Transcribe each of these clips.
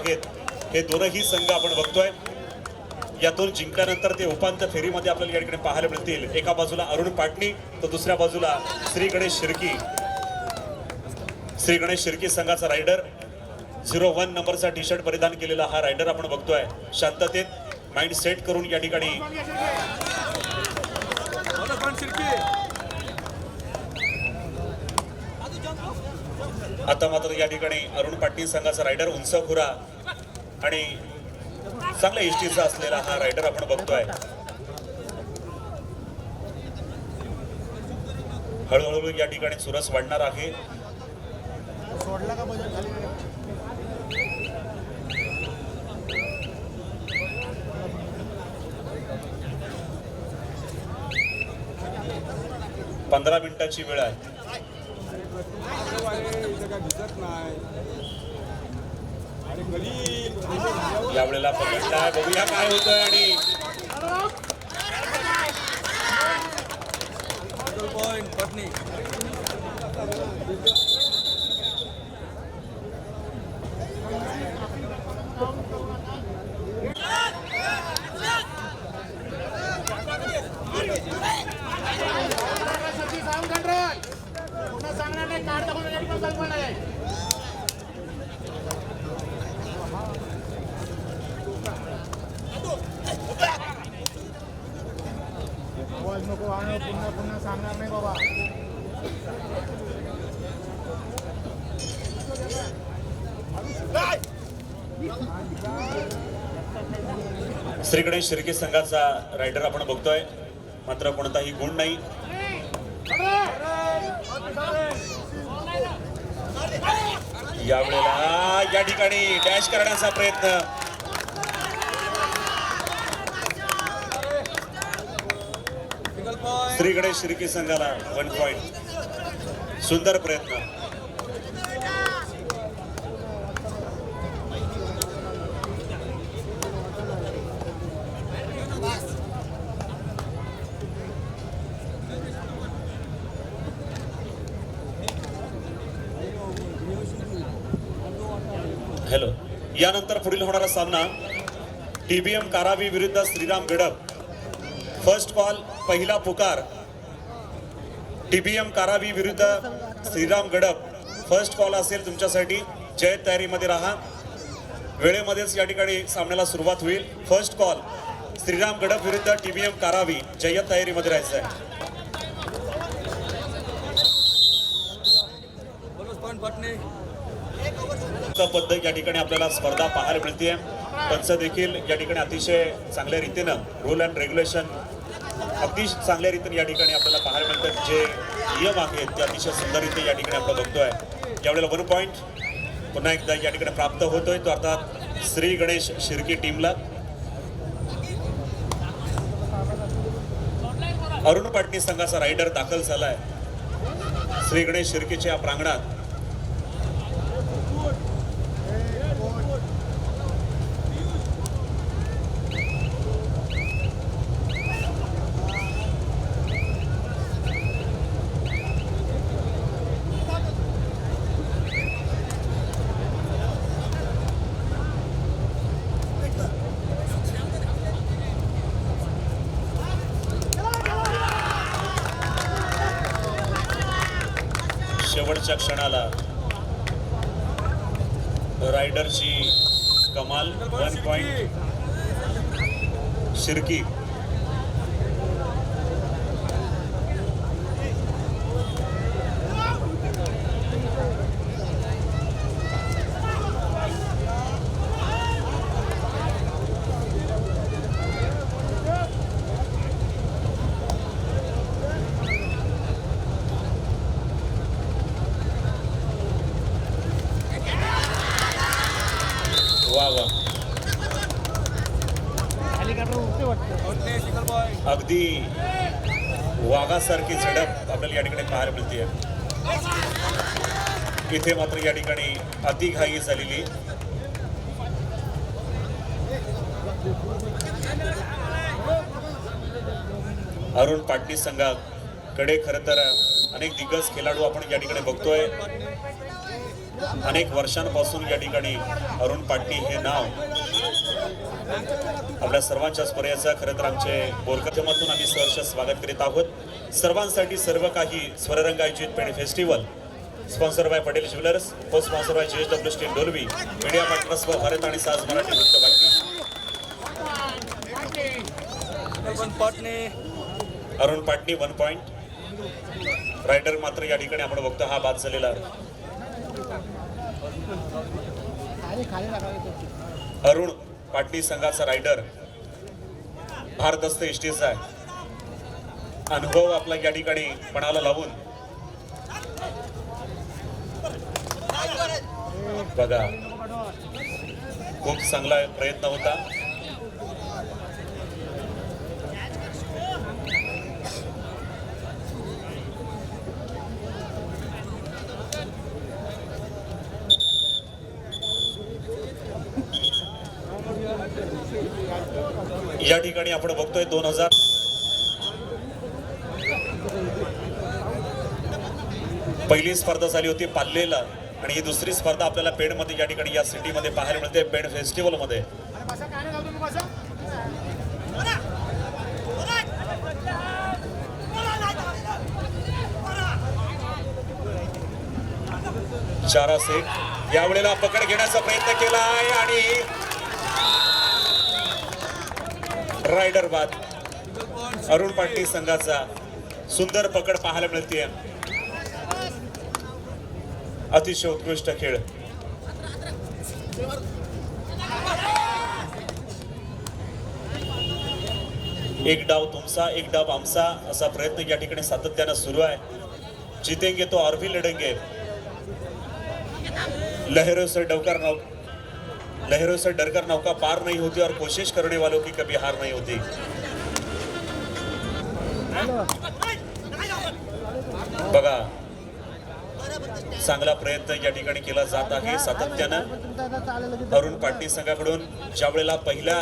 आहेत हे दोनही संघ आपण बघतोय. यातून जिंकल्यानंतर ते उपांत्य फेरीमध्ये आपल्याला या ठिकाणी पाहायला मिळतील. एका बाजूला अरुण पाटणी तर दुसऱ्या बाजूला श्री गणेश शिर्की. श्री गणेश शिर्की संघाचा रायडर 01 नंबरचा टी शर्ट परिधान केलेला हा रायडर आपण बघतोय. शांततेत माइंड सेट करून या ठिकाणी आता मात्र या ठिकाणी अरुण पाटणी संघाचा रायडर उंचखुरा आणि चांगल्या इष्टीचा असलेला हा रायडर आपण बघतोय. हळूहळू या ठिकाणी चुरस वाढणार आहे. 15 मिनिटाची वेळ आहे. यावेळेला पकडलाय, बघूया काय होतंय. आणि पुन्हा सांगणार नाही बाबा. श्री गणेश शिर्के संघाचा रायडर आपण बघतोय, मात्र कोणताही गुण नाही. यावेळेला या ठिकाणी डॅश करण्याचा प्रयत्न. श्री गणेश शिर्के संघाला 1 पॉइंट. सुंदर प्रयत्न. हॅलो. यानंतर पुढील होणारा सामना टीबीएम कारावी विरुद्ध श्रीराम गडप. फर्स्ट कॉल पहिला पुकार. टीबीएम कारावी विरुद्ध श्रीराम गडप फर्स्ट कॉल असेल तुमच्यासाठी. जय तयारीमध्ये राहा. वेळेमध्येच या ठिकाणी सामन्याला सुरुवात होईल. फर्स्ट कॉल श्रीराम गडप विरुद्ध टीबीएम कारावी. जय तयारीमध्ये राहायचं आहे. पद्धत या ठिकाणी आपल्याला स्पर्धा पाहायला मिळते. पंच देखील या ठिकाणी अतिशय चांगल्या रीतीनं रूल अँड रेग्युलेशन अगदी चांगल्या रीतीने या ठिकाणी आपल्याला पाहायला मिळतात. जे नियम आहेत ते अतिशय सुंदररीत्या या ठिकाणी आपण बघतोय. यावेळेला 1 पॉइंट पुन्हा एकदा या ठिकाणी प्राप्त होतोय, तो अर्थात श्री गणेश शिर्के टीमला. अरुण पाटणी संघाचा रायडर दाखल झालाय श्री गणेश शिर्केच्या प्रांगणात. शेवटच्या क्षणाला रायडरची कमाल. 1 पॉइंट शिर्की. अगदी वाघासारखी झडप आपल्याला या ठिकाणी पाहायला मिळते. इथे मात्र या ठिकाणी अतिघाई झालेली. अरुण पाटणी संघाकडे खरं तर अनेक दिग्गज खेळाडू आपण या ठिकाणी बघतोय. अनेक वर्षांपासून या ठिकाणी अरुण पाटणी हे नाव आपल्या सर्वांच्याच पर्यायाचं खरं तर आमचे बोरकथेमधून आम्ही सहर्ष स्वागत करीत आहोत. सर्वांसाठी सर्व काही स्वररंग आयोजित Pen festival sponsor by Patel jewellers, co sponsor by JSW steel Dolvi, media partners व भारत आणि साज मराठी वृत्तवाहिनी. अरुण पाटणी 1 पॉइंट. रायडर मात्र या ठिकाणी आपण बघतो हा बाद झालेला. अरुण पाटणी संघाचा रायडर भारदस्त एसटीचा आहे. अनुभव आपला या ठिकाणी पणाला लावून बघा खूप चांगला प्रयत्न होता. या ठिकाणी आपण बघतोय 2000 पहिली स्पर्धा झाली होती पाल्लेला आणि ही दुसरी स्पर्धा आपल्याला पेणमध्ये या ठिकाणी या सिटीमध्ये पाहायला मिळते पेण फेस्टिवल मध्ये. चारा सेट यावेळेला पकड घेण्याचा प्रयत्न केला आहे आणि रायडर बाद. अरुण पाटणी संघाचा सुंदर पकड पाहायला मिळते. अतिशय उत्कृष्ट खेळ. एक डाव तुमचा एक डाव आमचा असा प्रयत्न या ठिकाणी सातत्यानं सुरू आहे. जीतेंगे तो और भी लढेंगे. लहरों से डरकर नौका पार नहीं होती और कोशिश करने वालों की कभी हार नहीं होती. बघा चांगला प्रयत्न या ठिकाणी केला जात आहे सातत्यानं. अरुण पाटणी संघाकडून ज्या वेळेला पहिल्या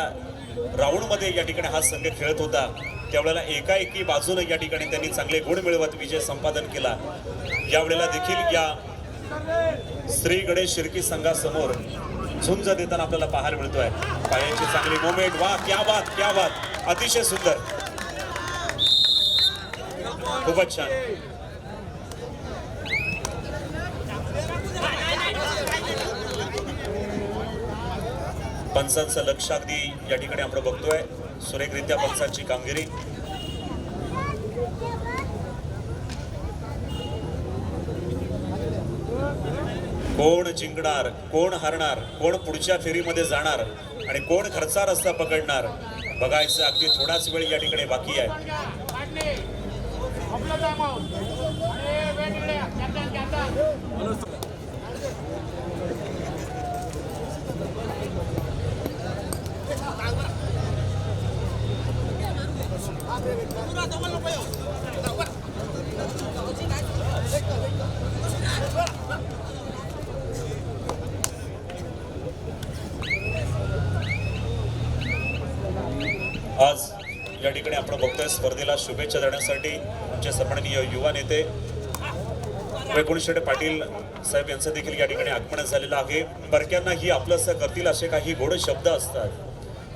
राऊंड मध्ये या ठिकाणी हा संघ खेळत होता त्यावेळेला एकाएकी बाजूने या ठिकाणी त्यांनी चांगले गुण मिळवत विजय संपादन केला. यावेळेला देखील या श्री गणेश शिर्की संघासमोर झुंज देताना आपल्याला पाहायला मिळतोय. पायाची चांगली मोमेंट. वा क्या बात क्या बात. अतिशय सुंदर. खूपच छान. पंचांचं लक्ष अगदी या ठिकाणी आपण बघतोय. सुरेखरित्या पंचांची कामगिरी. कोण जिंकणार, कोण हारणार, कोण पुढच्या फेरीमध्ये जाणार आणि कोण खर्चा रस्ता पकडणार बघायचं अगदी थोडाच वेळ या ठिकाणी बाकी आहे. आज या ठिकाणी आपण बघतोय स्पर्धेला शुभेच्छा देण्यासाठी आमचे सन्माननीय युवा नेते वैकुंठ पाटील साहेब यांचं देखील या ठिकाणी आगमन झालेलं आहे. परक्यांना ही आपलंसं करतील असे काही गोड शब्द असतात.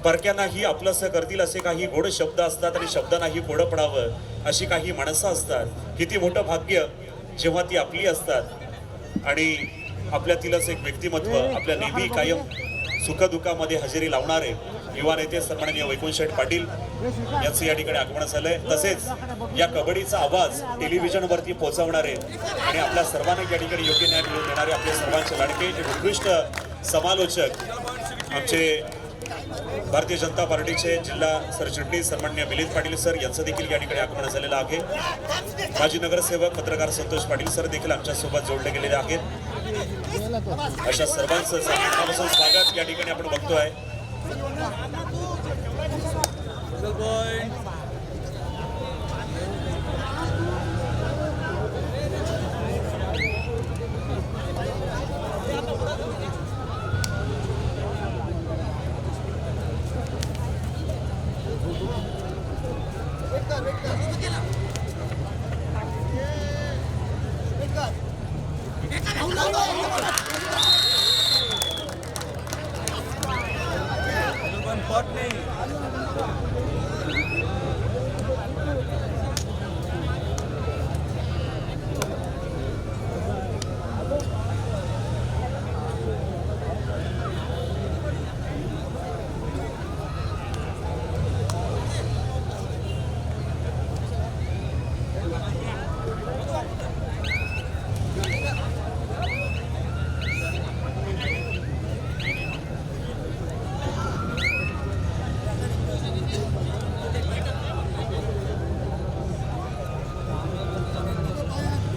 परक्यांना ही आपलंसं करतील असे काही गोड शब्द असतात आणि शब्दांनाही पुढं पडावं अशी काही माणसं असतात. किती मोठं भाग्य जेव्हा ती आपली असतात आणि आपल्यातीलच एक व्यक्तिमत्व आपल्या नेहमी कायम सुखदुःखामध्ये हजेरी लावणारे युवा नेते सन्माननीय वैकुंठ पाटील यांचं या ठिकाणी आगमन झालंय. तसेच या कबड्डीचा आवाज टेलिव्हिजनवरती पोहोचवणारे आणि आपल्या सर्वांना या ठिकाणी योग्य न्याय मिळवून देणारे आपले सर्वांचे लाडके उत्कृष्ट समालोचक आमचे भारतीय जनता पार्टीचे जिल्हा सरचिटणीस सन्माननीय मिलिंद पाटील सर यांचं देखील या ठिकाणी आगमन झालेलं आहे. माजी नगरसेवक पत्रकार संतोष पाटील सर देखील आमच्यासोबत जोडले गेलेले आहेत. अशा सर्वांचं मनापासून स्वागत या ठिकाणी आपण बघतोय.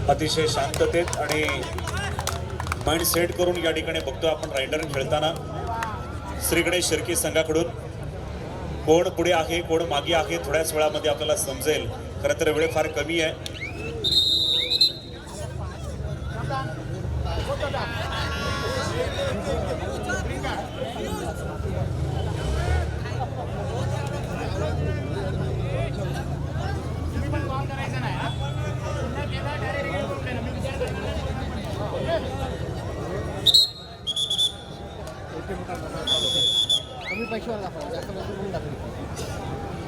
अतिशय शांततेत आणि माइंड सेट करून या ठिकाणी बघतो आपण रायडर खेळताना श्री गणेश शिर्के संघाकडून कोण पुढे आहे कोण मागे आहे थोड्याच वेळामध्ये आपल्याला समजेल. खरं तर वेळ फार कमी आहे. कमी पैशावर दाखवा जास्त पैसे म्हणून दाखवले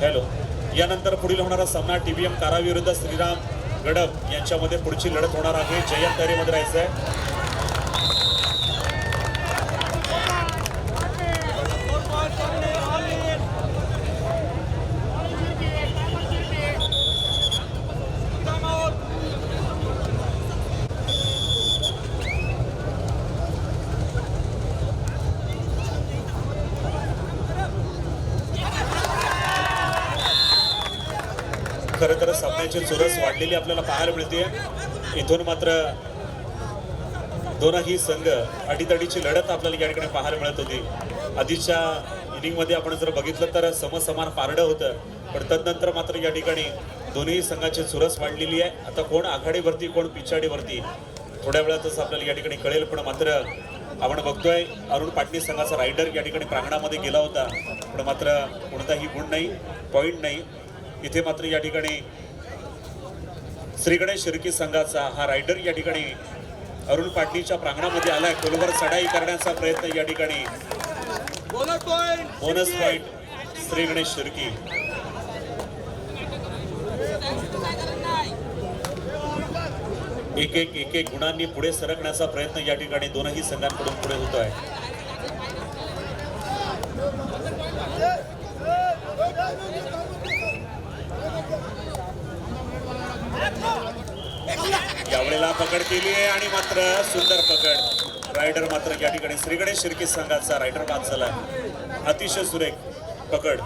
हॅलो. यानंतर पुढील होणारा सामना टीबीएम कारा विरुद्ध श्रीराम गडब यांच्यामध्ये पुढची लढत होणार आहे. जयंत तयारीमध्ये राहायचं आहे. खरं तर सामन्याची चुरस वाढलेली आपल्याला पाहायला मिळते. इथून मात्र दोनही संघ अडीतडीची लढत आपल्याला या ठिकाणी पाहायला मिळत होती. आधीच्या इनिंगमध्ये आपण जर बघितलं तर समसमान पारडं होतं, पण तदनंतर मात्र या ठिकाणी दोन्ही संघाची चुरस वाढलेली आहे. आता कोण आघाडीवरती कोण पिछाडीवरती थोड्या वेळातच आपल्याला या ठिकाणी कळेल. पण मात्र आपण बघतोय अरुण पाटणी संघाचा रायडर या ठिकाणी प्रांगणामध्ये गेला होता, पण मात्र कोणताही गुण नाही, पॉईंट नाही. इथे मात्र या ठिकाणी श्री गणेश शिर्के संघाचा हा रायडर या ठिकाणी अरुण पाटणीच्या प्रांगणामध्ये आलाय. खोलवर चढाई करण्याचा प्रयत्न या ठिकाणी. Bonus point Shri Ganesh Shirke. एक एक गुणांनी पुढे सरकण्याचा प्रयत्न या ठिकाणी दोनही संघांकडून पुढे होतो आहे. यावेळेला पकड केली आहे आणि मात्र सुंदर पकड. रायडर मात्र या ठिकाणी श्री गणेश शिर्के संघाचा रायडर बाद झाला. अतिशय सुरेख पकड.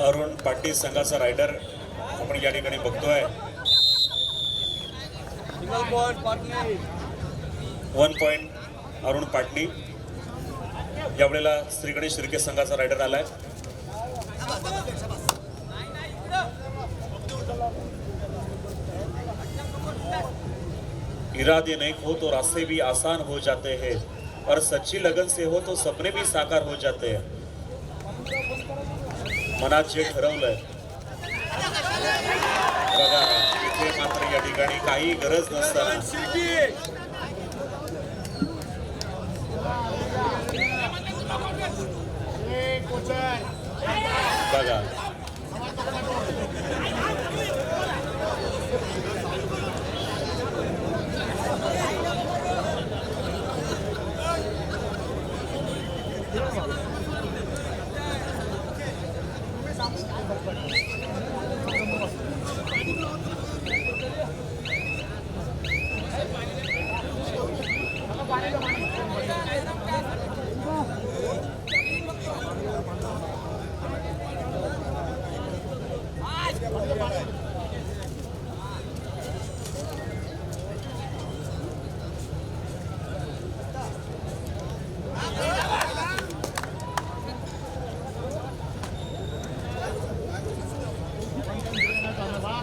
अरुण पाटील संघाचा रायडर आपण या ठिकाणी बघतोय. 1 पॉइंट अरुण पाटणी. यावेळेला श्री गणेश शिर्के संघाचा रायडर आलाय. इरादे नहीं हो तो रास्ते भी आसान हो जाते हैं और सच्ची लगन से हो तो सपने भी साकार हो जाते हैं. मनात जे ठरवलंय बघा, इथे मात्र या ठिकाणी काही गरज नसताना बघा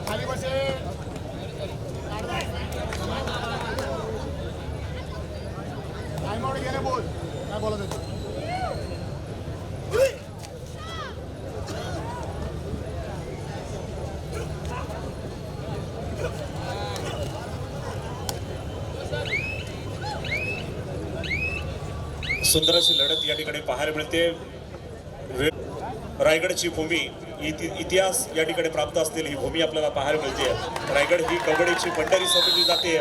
खाली बसे टाइमआउट गेले बोल काय बोलत होतो सुंदर अशी लढत या ठिकाणी पाहायला मिळते. रायगडची भूमी इतिहास या ठिकाणी प्राप्त असलेली ही भूमी आपल्याला पाहायला मिळते. रायगड ही कबड्डीची पंढरी समजली जाते.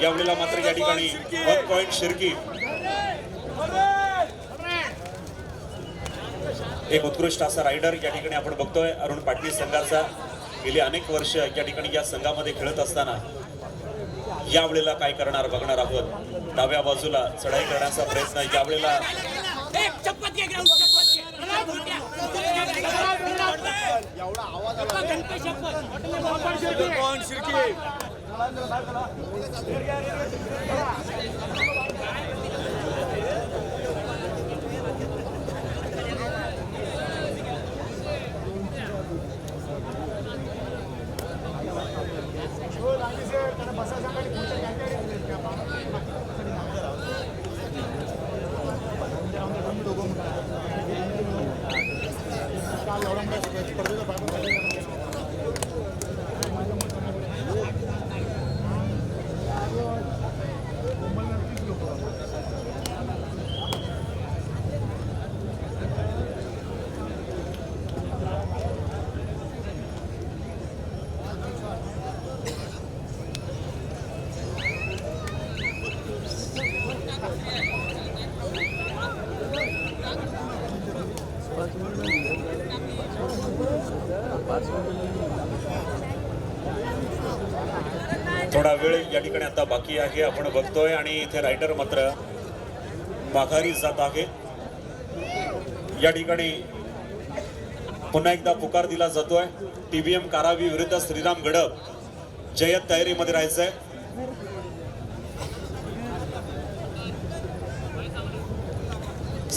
यावेळेला मात्र या ठिकाणी 1 पॉइंट शिर्की एक उत्कृष्ट असा रायडर या ठिकाणी आपण बघतोय. अरुण पाटील संघाचा गेली अनेक वर्ष या ठिकाणी या संघामध्ये खेळत असताना यावेळेला काय करणार बघणार आहोत. डाव्या बाजूला चढाई करण्याचा प्रयत्न यावेळेला एवढा आवाज आला थोडा वेळ या ठिकाणी आता बाकी आहे आपण बघतोय आणि इथे रायडर मात्र माघारी जात आहे. या ठिकाणी पुन्हा एकदा पुकार दिला जातोय. TBM कारावी विरुद्ध श्रीराम गडब. जय्यत तयारीमध्ये राहायचंय.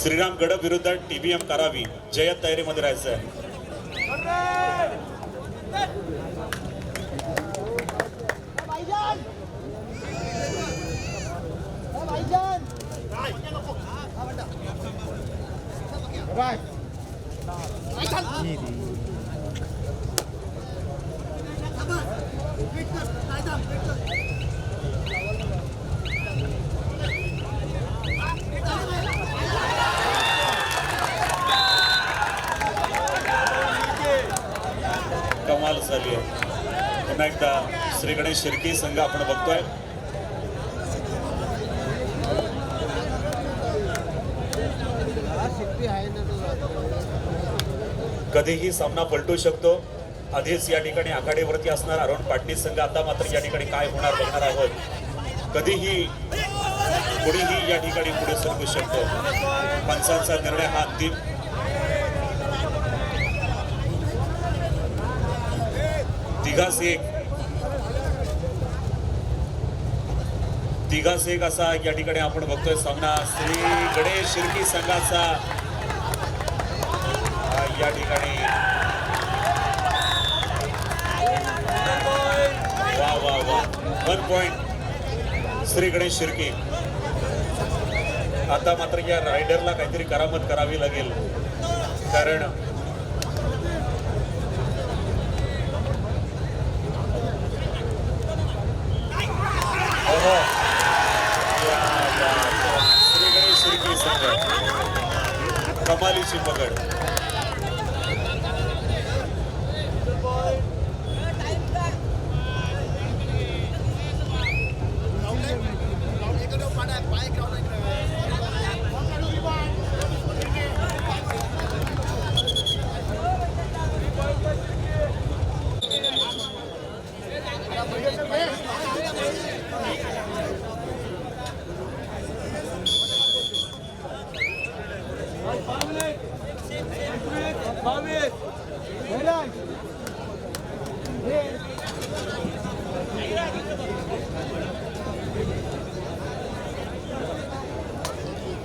श्रीराम गडब विरुद्ध TBM कारावी. जय्यत तयारीमध्ये राहायचंय. कमाल झाली आहे. पुन्हा एकदा श्री गणेश शिर्की संघ आपण बघतोय. कधीही सामना पलटू शकतो. आधीच या ठिकाणी आघाडीवरती असणार अरुण पाटील संघ आता मात्र या ठिकाणी काय होणार बघणार आहोत. कधीही कुणीही या ठिकाणी पुढे सरकू शकतो. पंचांचा निर्णय हा अंतिम. तिघास एक असा या ठिकाणी आपण बघतोय सामना श्री गणेश शिर्की संघाचा या ठिकाणी. वा वा वा 1 पॉइंट श्री गणेश शिर्की. आता मात्र या रायडरला काहीतरी करामत करावी लागेल कारण श्री गणेश शिर्की संघ कमालीची पकड.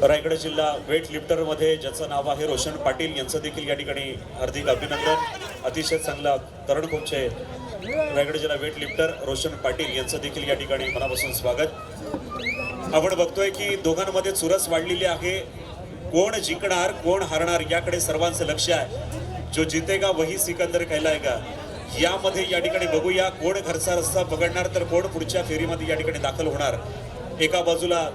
रायगड जिल्हा वेट लिफ्टर मध्ये ज्याचं नाव आहे रोशन पाटील यांचं देखील या ठिकाणी हार्दिक अभिनंदन. अतिशय चांगला तरुण कोच आहे रायगड जिल्हा वेट लिफ्टर रोशन पाटील यांचं देखील या ठिकाणी मनापासून स्वागत. आपण बघतोय की दोघांमध्ये चुरस वाढलेली आहे. कोण जिंकणार कोण हारणार याकडे सर्वांचं लक्ष आहे. जो जितेगा वही सिकंदर कहलाएगा. यामध्ये या ठिकाणी बघूया कोण घरचा रस्ता पकडणार तर कोण पुढच्या फेरीमध्ये या ठिकाणी दाखल होणार. एका बाजूला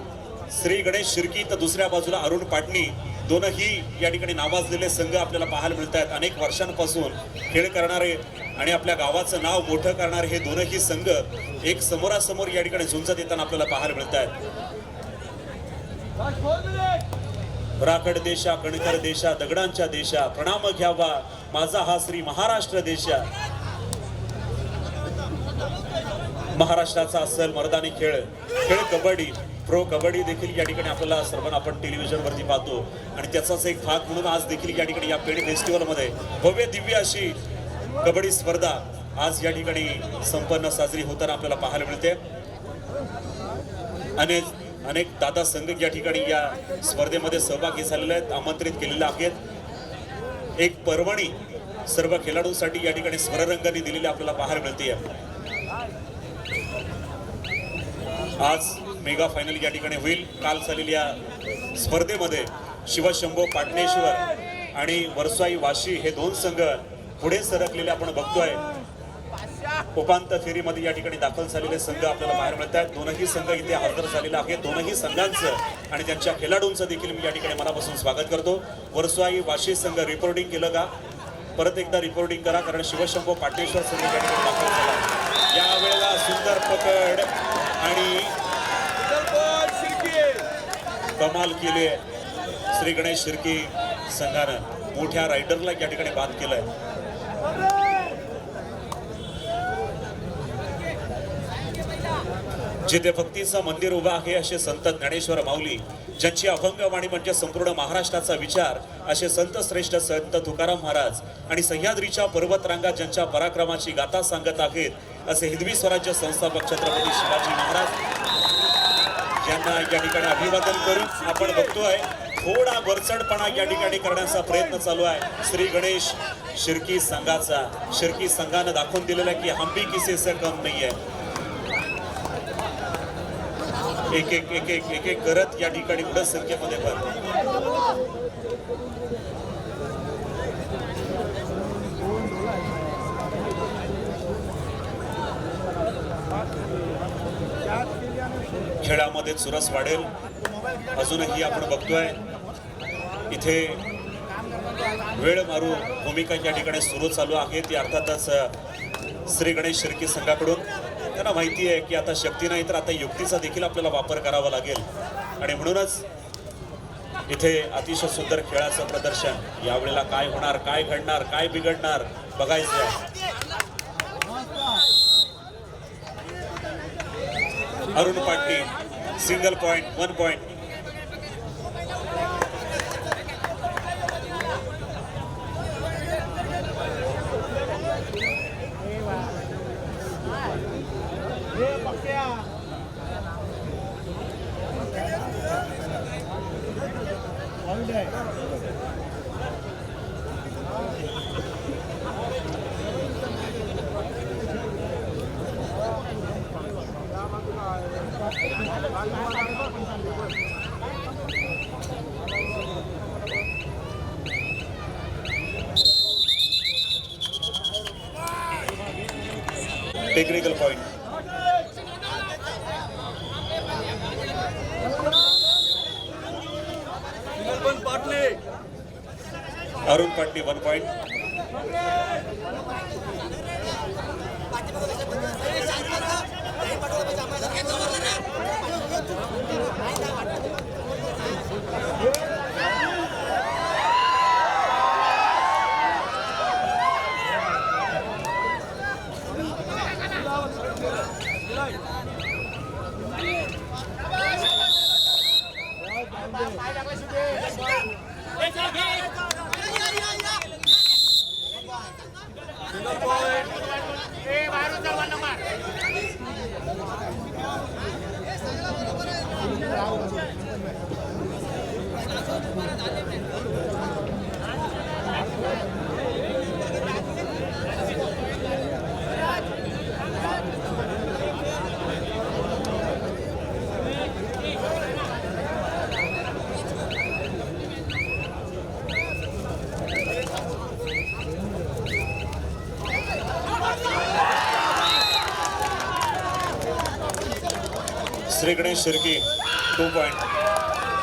श्री गणेश शिर्की तर दुसऱ्या बाजूला अरुण पाटणी. दोनही या ठिकाणी नावाजलेले संघ आपल्याला पाहायला मिळत आहेत. अनेक वर्षांपासून खेळ करणारे आणि आपल्या गावाचं नाव मोठं करणारे हे दोनही संघ एक समोरासमोर या ठिकाणी झुंजत येताना आपल्याला पाहायला मिळत आहेत. राखड देशा कणकर देशा दगडांच्या देशा प्रणाम घ्यावा माझा हा श्री महाराष्ट्र देशा. महाराष्ट्राचा असल मर्दानी खेळ कबड्डी प्रो कबड्डी देखील या ठिकाणी आपल्याला सर्वांना आपण टेलिव्हिजनवरती पाहतो आणि त्याचाच एक भाग म्हणून आज देखील या ठिकाणी या पेड फेस्टिवलमध्ये भव्य दिव्य अशी कबड्डी स्पर्धा आज या ठिकाणी संपन्न साजरी होताना आपल्याला पाहायला मिळते. अनेक दादा संघ या ठिकाणी या स्पर्धेमध्ये सहभागी झालेले आहेत, आमंत्रित केलेले आहेत. एक पर्वणी सर्व खेळाडूंसाठी या ठिकाणी स्वररंगाने दिलेली आपल्याला पाहायला मिळते. आज मेगा फायनल या ठिकाणी होईल. काल झालेल्या स्पर्धेमध्ये शिवशंभो पाटणेश्वर आणि वरसाई वाशी हे दोन संघ पुढे सरकलेले आपण बघतोय. उपांत्य फेरीमध्ये या ठिकाणी दाखल झालेले संघ आपल्याला बाहेर मिळत आहेत. दोनही संघ इथे हजर झालेले आहेत. दोनही संघांचं आणि त्यांच्या खेळाडूंचं देखील मी या ठिकाणी मनापासून स्वागत करतो. वरसाई वाशी संघ रिपोर्टिंग केलं का? परत एकदा रिपोर्टिंग करा कारण शिवशंभो पाटणेश्वर संघ या ठिकाणी दाखल झाला. यावेळेला सुंदर पकड आणि कमाल केली श्री गणेश शिर्की संघानं. मोठ्या रायडरला या ठिकाणी बाद केलंय. जिथे भक्तीचं मंदिर उभं आहे असे संत ज्ञानेश्वर माऊली ज्यांची अभंग वाणी म्हणजे संपूर्ण महाराष्ट्राचा विचार असे संत श्रेष्ठ संत तुकाराम महाराज आणि सह्याद्रीच्या पर्वतरांगा ज्यांच्या पराक्रमाची गाथा सांगत आहेत असे हिंदवी स्वराज्य संस्थापक छत्रपती शिवाजी महाराज यांना या ठिकाणी अभिवादन करून आपण बघतोय थोडा वरचढपणा या ठिकाणी करण्याचा प्रयत्न चालू आहे श्री गणेश शिर्की संघाचा. शिर्की संघानं दाखवून दिलेला की हम भी किसी से कम नाही आहे. एक एक एक एक एक एक करत या ठिकाणी पुढे संख्येमध्ये पण खेळामध्ये चुरस वाढेल. अजूनही आपण बघतोय इथे वेळ मारू भूमिका या ठिकाणी सुरू चालू आहे. ती अर्थातच श्री गणेश शिर्की संघाकडून. त्यांना माहिती आहे की आता शक्ती नाही तर आता युक्तीचा देखील आपल्याला वापर करावा लागेल आणि म्हणूनच इथे अतिशय सुंदर खेळाचं प्रदर्शन. यावेळेला काय होणार काय घडणार काय बिघडणार बघायचं. Arun Patni single point 1 point. Technical point. Arun Patni 1 point. Shri Ganesh Shirki 2 point.